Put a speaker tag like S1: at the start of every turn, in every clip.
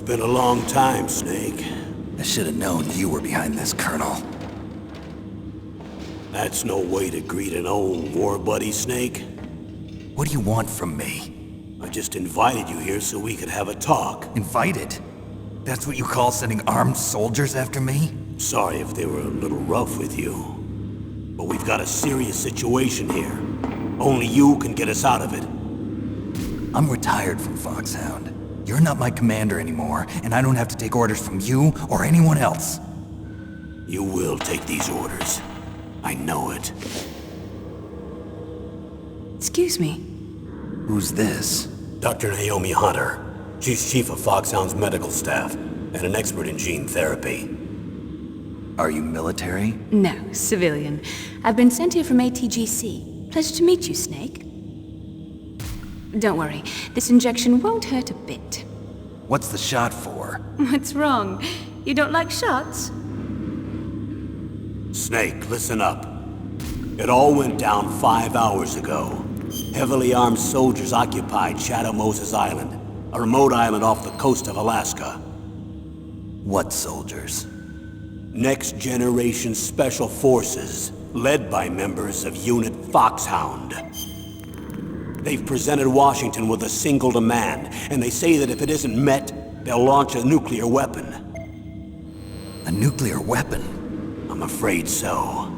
S1: It's been a long time, Snake.
S2: I should have known you were behind this, Colonel.
S1: That's no way to greet an old war buddy, Snake.
S2: What do you want from me?
S1: I just invited you here so we could have a talk.
S2: Invited? That's what you call sending armed soldiers after me?
S1: Sorry if they were a little rough with you. But we've got a serious situation here. Only you can get us out of it.
S2: I'm retired from Foxhound. You're not my commander anymore, and I don't have to take orders from you or anyone else.
S1: You will take these orders. I know it.
S3: Excuse me.
S2: Who's this?
S1: Dr. Naomi Hunter. She's chief of Foxhound's medical staff, and an expert in gene therapy.
S2: Are you military?
S3: No, civilian. I've been sent here from ATGC. Pleasure to meet you, Snake. Don't worry, this injection won't hurt a bit.
S2: What's the shot for?
S3: What's wrong? You don't like shots?
S1: Snake, listen up. It all went down 5 hours ago. Heavily armed soldiers occupied Shadow Moses Island, a remote island off the coast of Alaska.
S2: What soldiers?
S1: Next Generation Special Forces, led by members of Unit Foxhound. They've presented Washington with a single demand, and they say that if it isn't met, they'll launch a nuclear weapon.
S2: A nuclear weapon?
S1: I'm afraid so.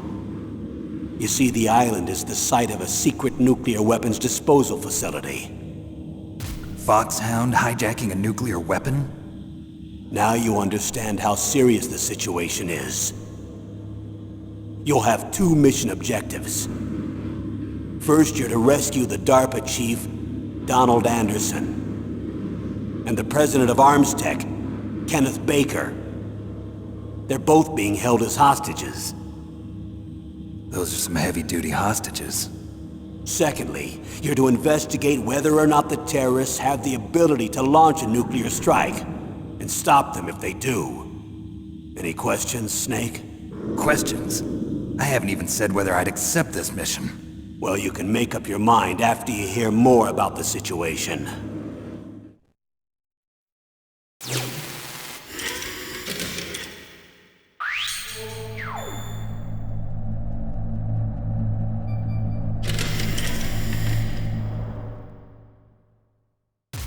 S1: You see, the island is the site of a secret nuclear weapons disposal facility.
S2: Foxhound hijacking a nuclear weapon?
S1: Now you understand how serious the situation is. You'll have 2 mission objectives. First, you're to rescue the DARPA chief, Donald Anderson, and the president of Armstech, Kenneth Baker. They're both being held as hostages.
S2: Those are some heavy-duty hostages.
S1: Secondly, you're to investigate whether or not the terrorists have the ability to launch a nuclear strike, and stop them if they do. Any questions, Snake?
S2: Questions? I haven't even said whether I'd accept this mission.
S1: Well, you can make up your mind after you hear more about the situation.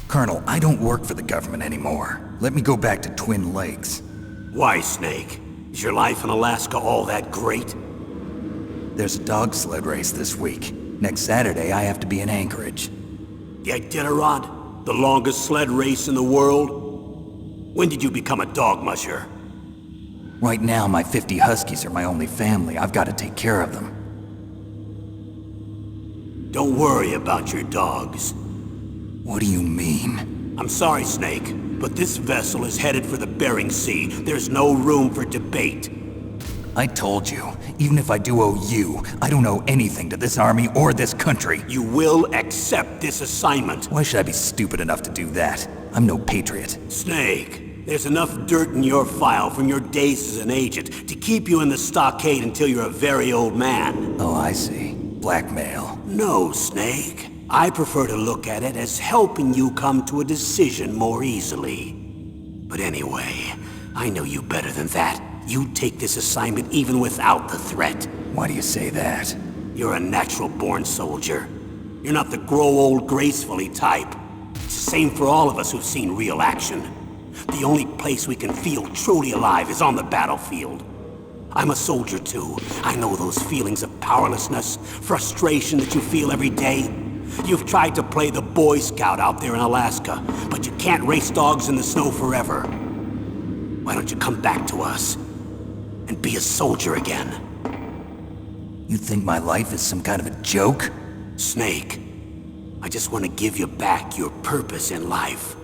S2: Colonel, I don't work for the government anymore. Let me go back to Twin Lakes.
S1: Why, Snake? Is your life in Alaska all that great?
S2: There's a dog sled race this week. Next Saturday, I have to be in Anchorage.
S1: The Iditarod? The longest sled race in the world? When did you become a dog musher?
S2: Right now, my 50 Huskies are my only family. I've got to take care of them.
S1: Don't worry about your dogs.
S2: What do you mean?
S1: I'm sorry, Snake, but this vessel is headed for the Bering Sea. There's no room for debate.
S2: I told you, even if I do owe you, I don't owe anything to this army or this country.
S1: You will accept this assignment.
S2: Why should I be stupid enough to do that? I'm no patriot.
S1: Snake, there's enough dirt in your file from your days as an agent to keep you in the stockade until you're a very old man.
S2: Oh, I see. Blackmail.
S1: No, Snake. I prefer to look at it as helping you come to a decision more easily. But anyway, I know you better than that. You take this assignment even without the threat.
S2: Why do you say that?
S1: You're a natural-born soldier. You're not the grow old gracefully type. It's the same for all of us who've seen real action. The only place we can feel truly alive is on the battlefield. I'm a soldier too. I know those feelings of powerlessness, frustration that you feel every day. You've tried to play the Boy Scout out there in Alaska, but you can't race dogs in the snow forever. Why don't you come back to us and be a soldier again?
S2: You think my life is some kind of a joke?
S1: Snake, I just want to give you back your purpose in life.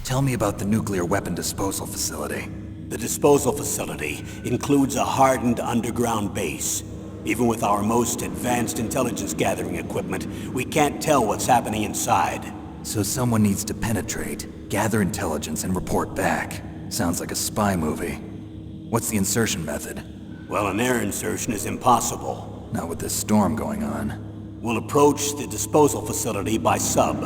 S2: Tell me about the nuclear weapon disposal facility.
S1: The disposal facility includes a hardened underground base. Even with our most advanced intelligence gathering equipment, we can't tell what's happening inside.
S2: So someone needs to penetrate, gather intelligence, and report back. Sounds like a spy movie. What's the insertion method?
S1: Well, an air insertion is impossible.
S2: Not with this storm going on.
S1: We'll approach the disposal facility by sub.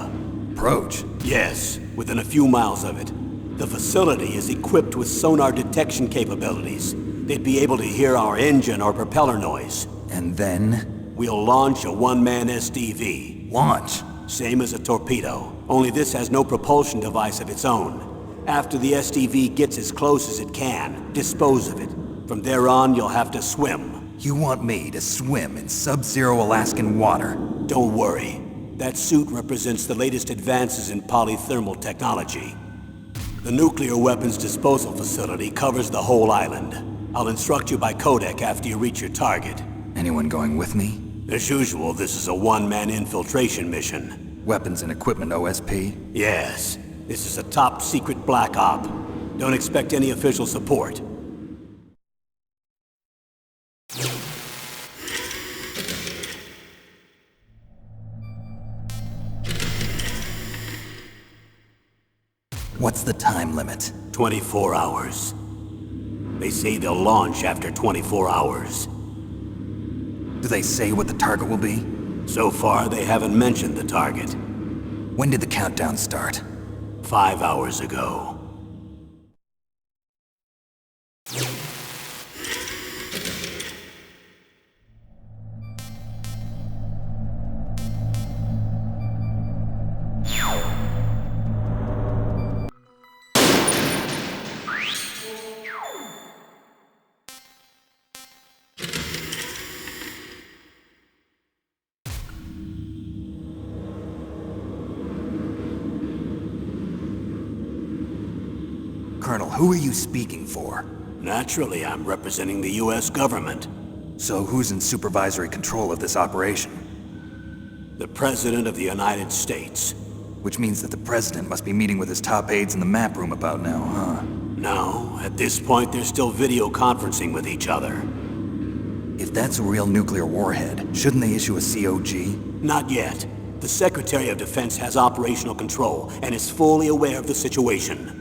S2: Approach?
S1: Yes, within a few miles of it. The facility is equipped with sonar detection capabilities. They'd be able to hear our engine or propeller noise.
S2: And then?
S1: We'll launch a one-man SDV.
S2: Launch?
S1: Same as a torpedo, only this has no propulsion device of its own. After the SDV gets as close as it can, dispose of it. From there on, you'll have to swim.
S2: You want me to swim in sub-zero Alaskan water?
S1: Don't worry. That suit represents the latest advances in polythermal technology. The nuclear weapons disposal facility covers the whole island. I'll instruct you by codec after you reach your target.
S2: Anyone going with me?
S1: As usual, this is a one-man infiltration mission.
S2: Weapons and equipment OSP?
S1: Yes. This is a top-secret black op. Don't expect any official support.
S2: What's the time limit?
S1: 24 hours. They say they'll launch after 24 hours.
S2: Do they say what the target will be?
S1: So far, they haven't mentioned the target.
S2: When did the countdown start?
S1: 5 hours ago.
S2: Colonel, who are you speaking for?
S1: Naturally, I'm representing the U.S. government.
S2: So who's in supervisory control of this operation?
S1: The President of the United States.
S2: Which means that the President must be meeting with his top aides in the map room about now, huh?
S1: No, at this point they're still video conferencing with each other.
S2: If that's a real nuclear warhead, shouldn't they issue a COG?
S1: Not yet. The Secretary of Defense has operational control and is fully aware of the situation.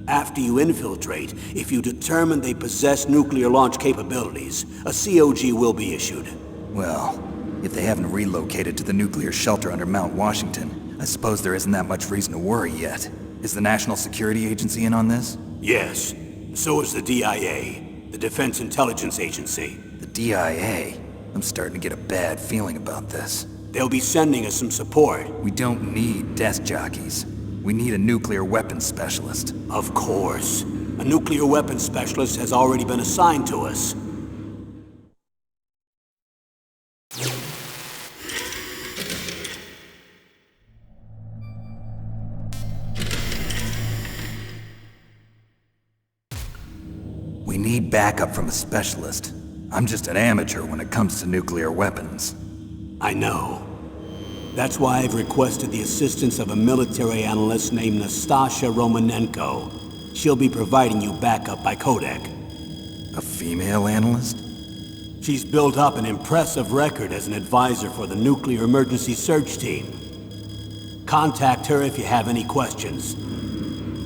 S1: After you infiltrate, if you determine they possess nuclear launch capabilities, a COG will be issued.
S2: Well, if they haven't relocated to the nuclear shelter under Mount Washington, I suppose there isn't that much reason to worry yet. Is the National Security Agency in on this?
S1: Yes. So is the DIA, the Defense Intelligence Agency.
S2: The DIA? I'm starting to get a bad feeling about this.
S1: They'll be sending us some support.
S2: We don't need desk jockeys. We need a nuclear weapons specialist.
S1: Of course. A nuclear weapons specialist has already been assigned to us.
S2: We need backup from a specialist. I'm just an amateur when it comes to nuclear weapons.
S1: I know. That's why I've requested the assistance of a military analyst named Nastasha Romanenko. She'll be providing you backup by codec.
S2: A female analyst?
S1: She's built up an impressive record as an advisor for the Nuclear Emergency Search Team. Contact her if you have any questions.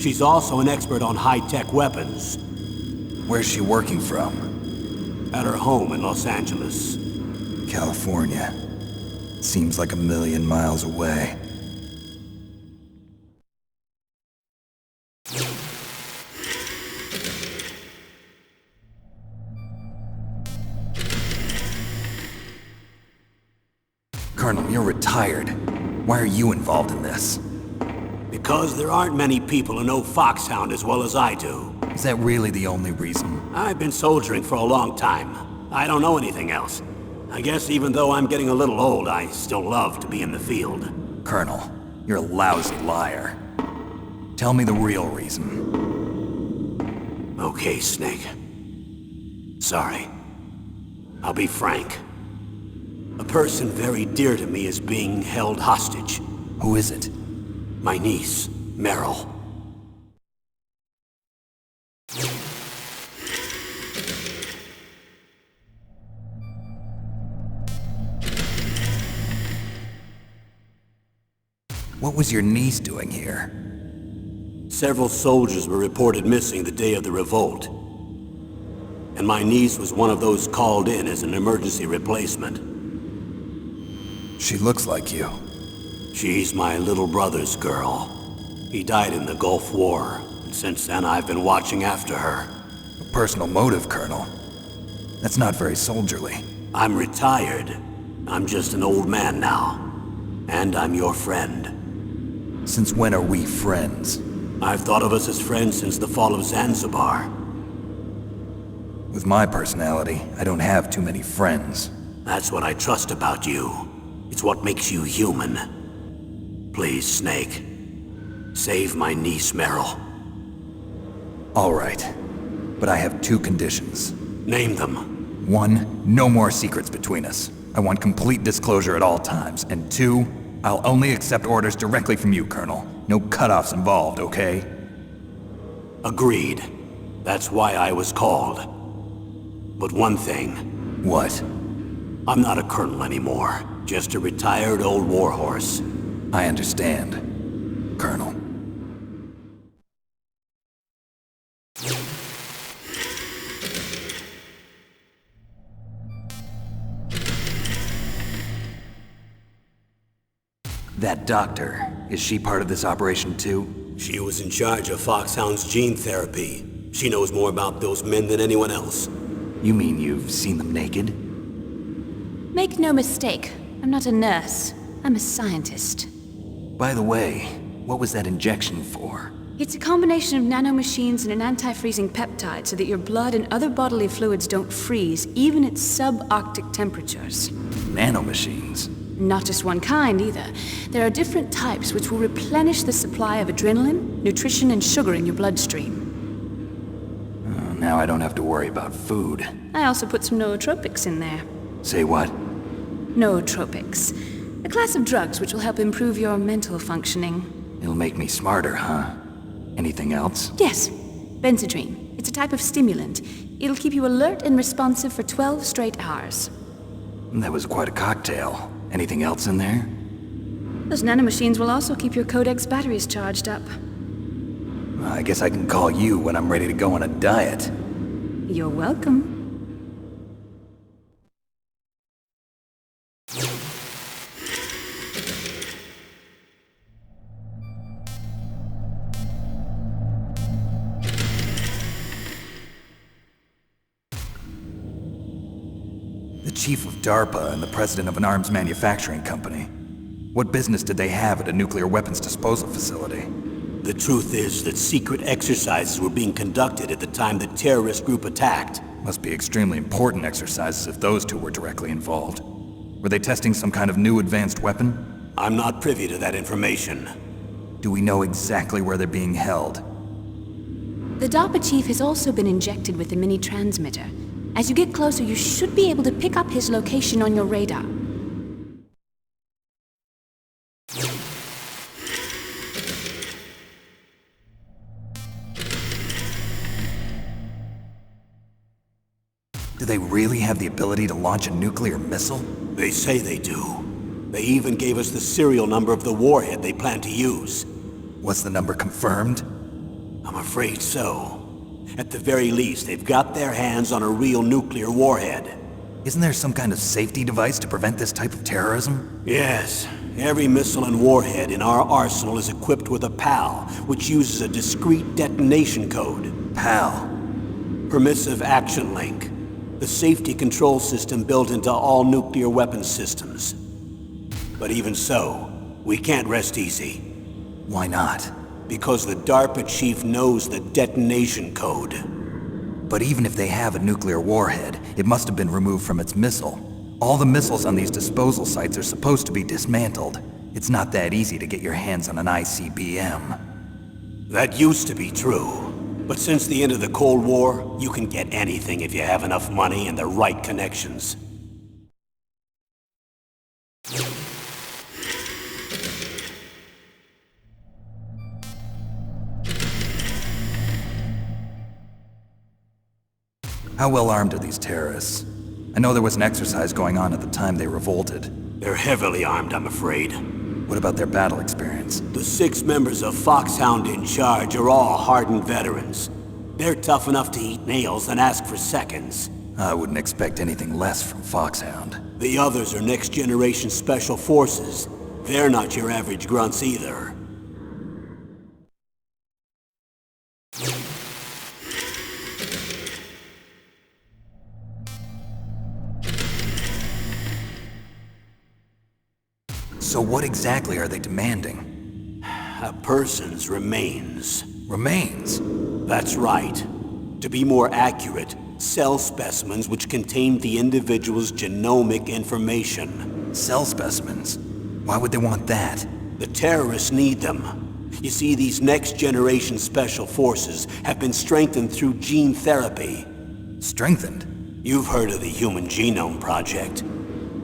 S1: She's also an expert on high-tech weapons.
S2: Where's she working from?
S1: At her home in Los Angeles.
S2: California. Seems like 1,000,000 miles away. Colonel, you're retired. Why are you involved in this?
S1: Because there aren't many people who know Foxhound as well as I do.
S2: Is that really the only reason?
S1: I've been soldiering for a long time. I don't know anything else. I guess even though I'm getting a little old, I still love to be in the field.
S2: Colonel, you're a lousy liar. Tell me the real reason.
S1: Okay, Snake. Sorry. I'll be frank. A person very dear to me is being held hostage.
S2: Who is it?
S1: My niece, Meryl.
S2: What was your niece doing here?
S1: Several soldiers were reported missing the day of the revolt. And my niece was one of those called in as an emergency replacement.
S2: She looks like you.
S1: She's my little brother's girl. He died in the Gulf War, and since then I've been watching after her.
S2: A personal motive, Colonel. That's not very soldierly.
S1: I'm retired. I'm just an old man now. And I'm your friend.
S2: Since when are we friends?
S1: I've thought of us as friends since the fall of Zanzibar.
S2: With my personality, I don't have too many friends.
S1: That's what I trust about you. It's what makes you human. Please, Snake. Save my niece, Meryl.
S2: All right. But I have two conditions.
S1: Name them.
S2: 1, no more secrets between us. I want complete disclosure at all times. And 2, I'll only accept orders directly from you, Colonel. No cutoffs involved, okay?
S1: Agreed. That's why I was called. But one thing,
S2: What?
S1: I'm not a colonel anymore. Just a retired old warhorse.
S2: I understand, Colonel. That doctor, is she part of this operation too?
S1: She was in charge of Foxhound's gene therapy. She knows more about those men than anyone else.
S2: You mean you've seen them naked?
S3: Make no mistake, I'm not a nurse. I'm a scientist.
S2: By the way, what was that injection for?
S3: It's a combination of nanomachines and an anti-freezing peptide so that your blood and other bodily fluids don't freeze, even at subarctic temperatures.
S2: Nanomachines?
S3: Not just one kind, either. There are different types which will replenish the supply of adrenaline, nutrition, and sugar in your bloodstream.
S2: Now I don't have to worry about food.
S3: I also put some nootropics in there.
S2: Say what?
S3: Nootropics. A class of drugs which will help improve your mental functioning.
S2: It'll make me smarter, huh? Anything else?
S3: Yes, Benzedrine. It's a type of stimulant. It'll keep you alert and responsive for 12 straight hours.
S2: That was quite a cocktail. Anything else in there?
S3: Those nanomachines will also keep your Codex batteries charged up.
S2: I guess I can call you when I'm ready to go on a diet.
S3: You're welcome.
S2: The chief of DARPA and the president of an arms manufacturing company. What business did they have at a nuclear weapons disposal facility?
S1: The truth is that secret exercises were being conducted at the time the terrorist group attacked.
S2: Must be extremely important exercises if those two were directly involved. Were they testing some kind of new advanced weapon?
S1: I'm not privy to that information.
S2: Do we know exactly where they're being held?
S3: The DARPA chief has also been injected with a mini transmitter. As you get closer, you should be able to pick up his location on your radar.
S2: Do they really have the ability to launch a nuclear missile?
S1: They say they do. They even gave us the serial number of the warhead they plan to use.
S2: Was the number confirmed?
S1: I'm afraid so. At the very least, they've got their hands on a real nuclear warhead.
S2: Isn't there some kind of safety device to prevent this type of terrorism?
S1: Yes. Every missile and warhead in our arsenal is equipped with a PAL, which uses a discrete detonation code.
S2: PAL.
S1: Permissive Action Link. The safety control system built into all nuclear weapons systems. But even so, we can't rest easy.
S2: Why not?
S1: Because the DARPA chief knows the detonation code.
S2: But even if they have a nuclear warhead, it must have been removed from its missile. All the missiles on these disposal sites are supposed to be dismantled. It's not that easy to get your hands on an ICBM.
S1: That used to be true. But since the end of the Cold War, you can get anything if you have enough money and the right connections.
S2: How well armed are these terrorists? I know there was an exercise going on at the time they revolted.
S1: They're heavily armed, I'm afraid.
S2: What about their battle experience?
S1: The 6 members of Foxhound in charge are all hardened veterans. They're tough enough to eat nails and ask for seconds.
S2: I wouldn't expect anything less from Foxhound.
S1: The others are next-generation special forces. They're not your average grunts either.
S2: So what exactly are they demanding?
S1: A person's remains.
S2: Remains?
S1: That's right. To be more accurate, cell specimens which contain the individual's genomic information.
S2: Cell specimens? Why would they want that?
S1: The terrorists need them. You see, these next-generation special forces have been strengthened through gene therapy.
S2: Strengthened?
S1: You've heard of the Human Genome Project.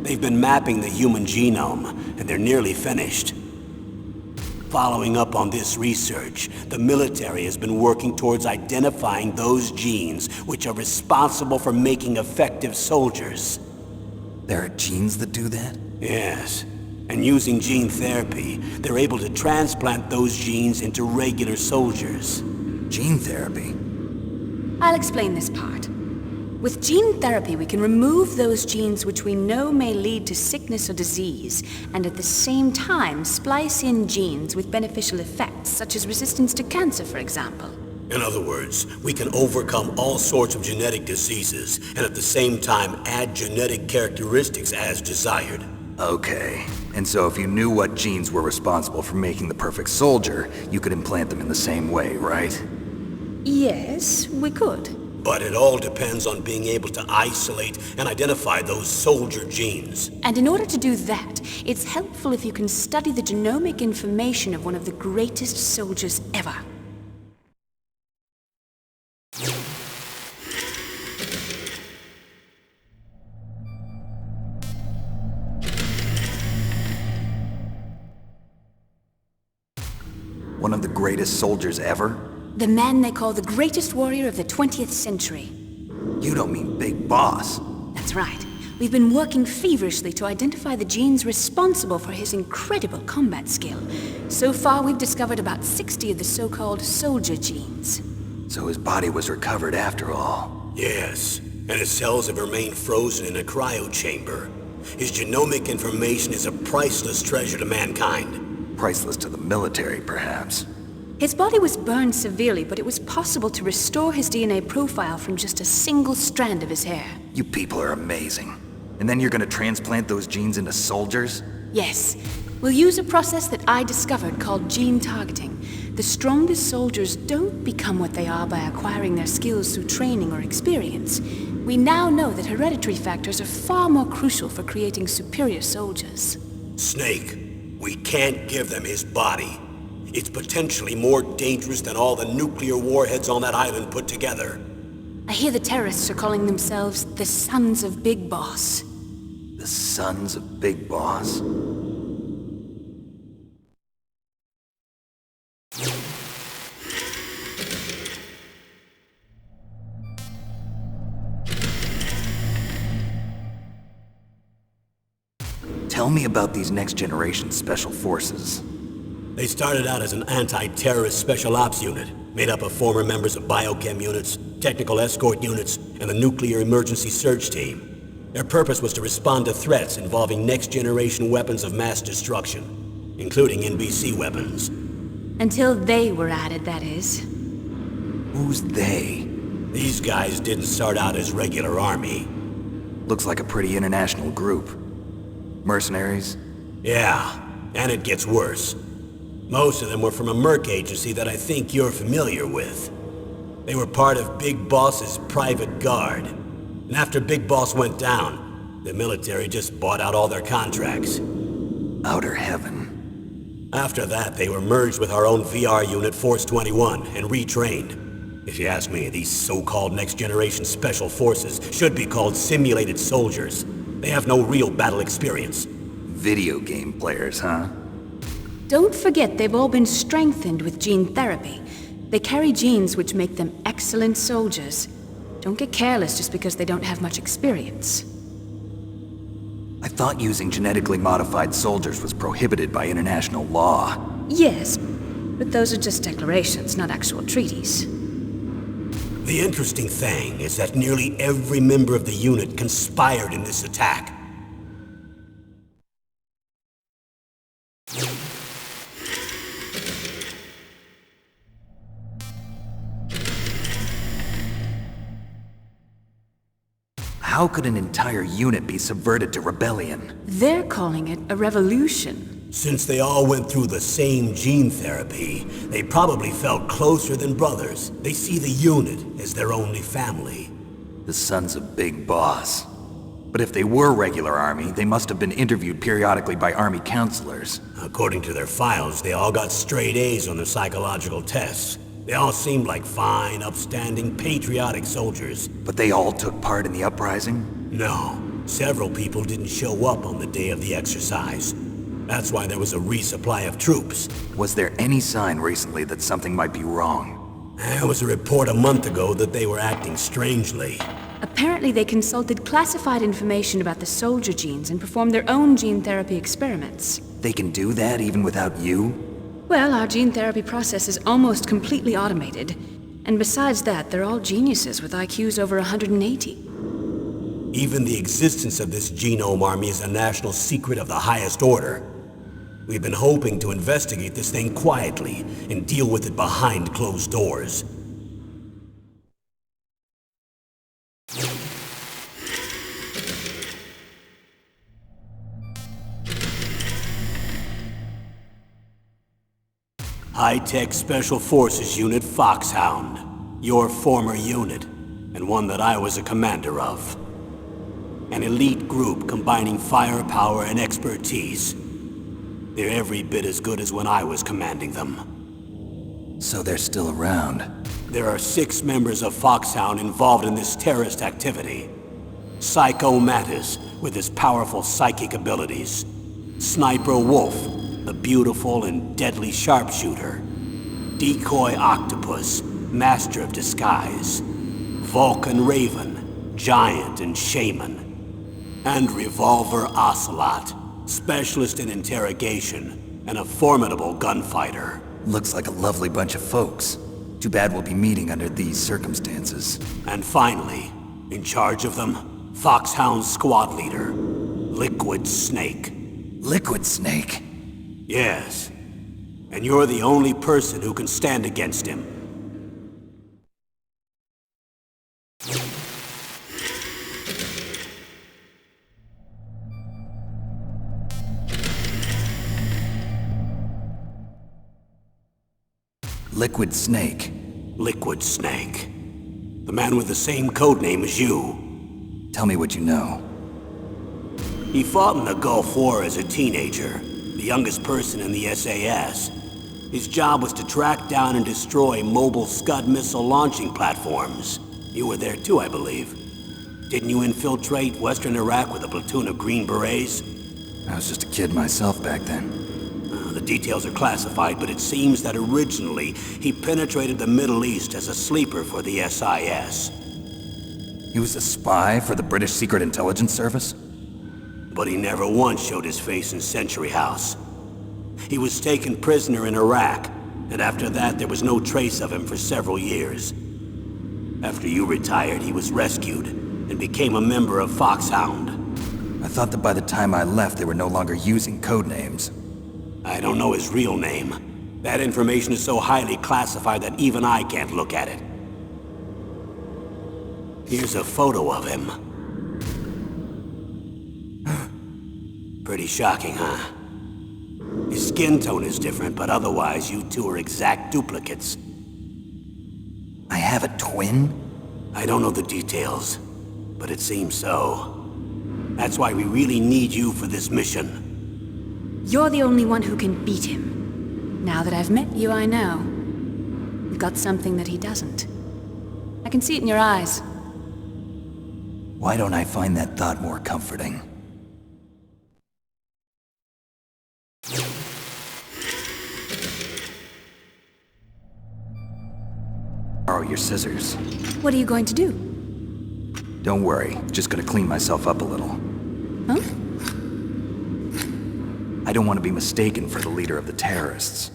S1: They've been mapping the human genome, and they're nearly finished. Following up on this research, the military has been working towards identifying those genes which are responsible for making effective soldiers.
S2: There are genes that do that?
S1: Yes. And using gene therapy, they're able to transplant those genes into regular soldiers.
S2: Gene therapy?
S3: I'll explain this part. With gene therapy, we can remove those genes which we know may lead to sickness or disease, and at the same time splice in genes with beneficial effects, such as resistance to cancer, for example.
S1: In other words, we can overcome all sorts of genetic diseases, and at the same time add genetic characteristics as desired.
S2: Okay. And so if you knew what genes were responsible for making the perfect soldier, you could implant them in the same way, right?
S3: Yes, we could.
S1: But it all depends on being able to isolate and identify those soldier genes.
S3: And in order to do that, it's helpful if you can study the genomic information of one of the greatest soldiers ever.
S2: One of the greatest soldiers ever?
S3: The man they call the greatest warrior of the 20th century.
S2: You don't mean Big Boss.
S3: That's right. We've been working feverishly to identify the genes responsible for his incredible combat skill. So far, we've discovered about 60 of the so-called soldier genes.
S2: So his body was recovered after all.
S1: Yes, and his cells have remained frozen in a cryo chamber. His genomic information is a priceless treasure to mankind.
S2: Priceless to the military, perhaps.
S3: His body was burned severely, but it was possible to restore his DNA profile from just a single strand of his hair.
S2: You people are amazing. And then you're gonna transplant those genes into soldiers?
S3: Yes. We'll use a process that I discovered called gene targeting. The strongest soldiers don't become what they are by acquiring their skills through training or experience. We now know that hereditary factors are far more crucial for creating superior soldiers.
S1: Snake, we can't give them his body. It's potentially more dangerous than all the nuclear warheads on that island put together.
S3: I hear the terrorists are calling themselves the Sons of Big Boss.
S2: The Sons of Big Boss? Tell me about these next-generation special forces.
S1: They started out as an anti-terrorist special ops unit, made up of former members of biochem units, technical escort units, and the nuclear emergency search team. Their purpose was to respond to threats involving next-generation weapons of mass destruction, including NBC weapons.
S3: Until they were added, that is.
S2: Who's they?
S1: These guys didn't start out as regular army.
S2: Looks like a pretty international group. Mercenaries?
S1: Yeah, and it gets worse. Most of them were from a merc agency that I think you're familiar with. They were part of Big Boss's private guard. And after Big Boss went down, the military just bought out all their contracts.
S2: Outer heaven.
S1: After that, they were merged with our own VR unit, Force 21, and retrained. If you ask me, these so-called next-generation special forces should be called simulated soldiers. They have no real battle experience.
S2: Video game players, huh?
S3: Don't forget they've all been strengthened with gene therapy. They carry genes which make them excellent soldiers. Don't get careless just because they don't have much experience.
S2: I thought using genetically modified soldiers was prohibited by international law.
S3: Yes, but those are just declarations, not actual treaties.
S1: The interesting thing is that nearly every member of the unit conspired in this attack.
S2: How could an entire unit be subverted to rebellion?
S3: They're calling it a revolution.
S1: Since they all went through the same gene therapy, they probably felt closer than brothers. They see the unit as their only family.
S2: The sons of Big Boss. But if they were regular army, they must have been interviewed periodically by army counselors.
S1: According to their files, they all got straight A's on their psychological tests. They all seemed like fine, upstanding, patriotic soldiers.
S2: But they all took part in the uprising?
S1: No, several people didn't show up on the day of the exercise. That's why there was a resupply of troops.
S2: Was there any sign recently that something might be wrong?
S1: There was a report a month ago that they were acting strangely.
S3: Apparently they consulted classified information about the soldier genes and performed their own gene therapy experiments.
S2: They can do that even without you?
S3: Well, our gene therapy process is almost completely automated. And besides that, they're all geniuses with IQs over 180.
S1: Even the existence of this genome army is a national secret of the highest order. We've been hoping to investigate this thing quietly and deal with it behind closed doors. High-Tech Special Forces Unit Foxhound. Your former unit, and one that I was a commander of. An elite group combining firepower and expertise. They're every bit as good as when I was commanding them.
S2: So they're still around.
S1: There are 6 members of Foxhound involved in this terrorist activity. Psycho Mantis, with his powerful psychic abilities. Sniper Wolf, the beautiful and deadly sharpshooter. Decoy Octopus, master of disguise. Vulcan Raven, giant and shaman. And Revolver Ocelot, specialist in interrogation and a formidable gunfighter.
S2: Looks like a lovely bunch of folks. Too bad we'll be meeting under these circumstances.
S1: And finally, in charge of them, Foxhound's squad leader, Liquid Snake.
S2: Liquid Snake?
S1: Yes. And you're the only person who can stand against him.
S2: Liquid Snake.
S1: Liquid Snake. The man with the same codename as you.
S2: Tell me what you know.
S1: He fought in the Gulf War as a teenager, the youngest person in the SAS. His job was to track down and destroy mobile Scud missile launching platforms. You were there too, I believe. Didn't you infiltrate Western Iraq with a platoon of Green Berets?
S2: I was just a kid myself back then.
S1: The details are classified, but it seems that originally he penetrated the Middle East as a sleeper for the SIS.
S2: He was a spy for the British Secret Intelligence Service?
S1: But he never once showed his face in Century House. He was taken prisoner in Iraq, and after that there was no trace of him for several years. After you retired, he was rescued and became a member of Foxhound.
S2: I thought that by the time I left, they were no longer using codenames.
S1: I don't know his real name. That information is so highly classified that even I can't look at it. Here's a photo of him. Pretty shocking, huh? His skin tone is different, but otherwise you two are exact duplicates.
S2: I have a twin?
S1: I don't know the details, but it seems so. That's why we really need you for this mission.
S3: You're the only one who can beat him. Now that I've met you, I know. You've got something that he doesn't. I can see it in your eyes.
S2: Why don't I find that thought more comforting? Borrow your scissors.
S3: What are you going to do?
S2: Don't worry, just gonna clean myself up a little.
S3: Huh?
S2: I don't want to be mistaken for the leader of the terrorists.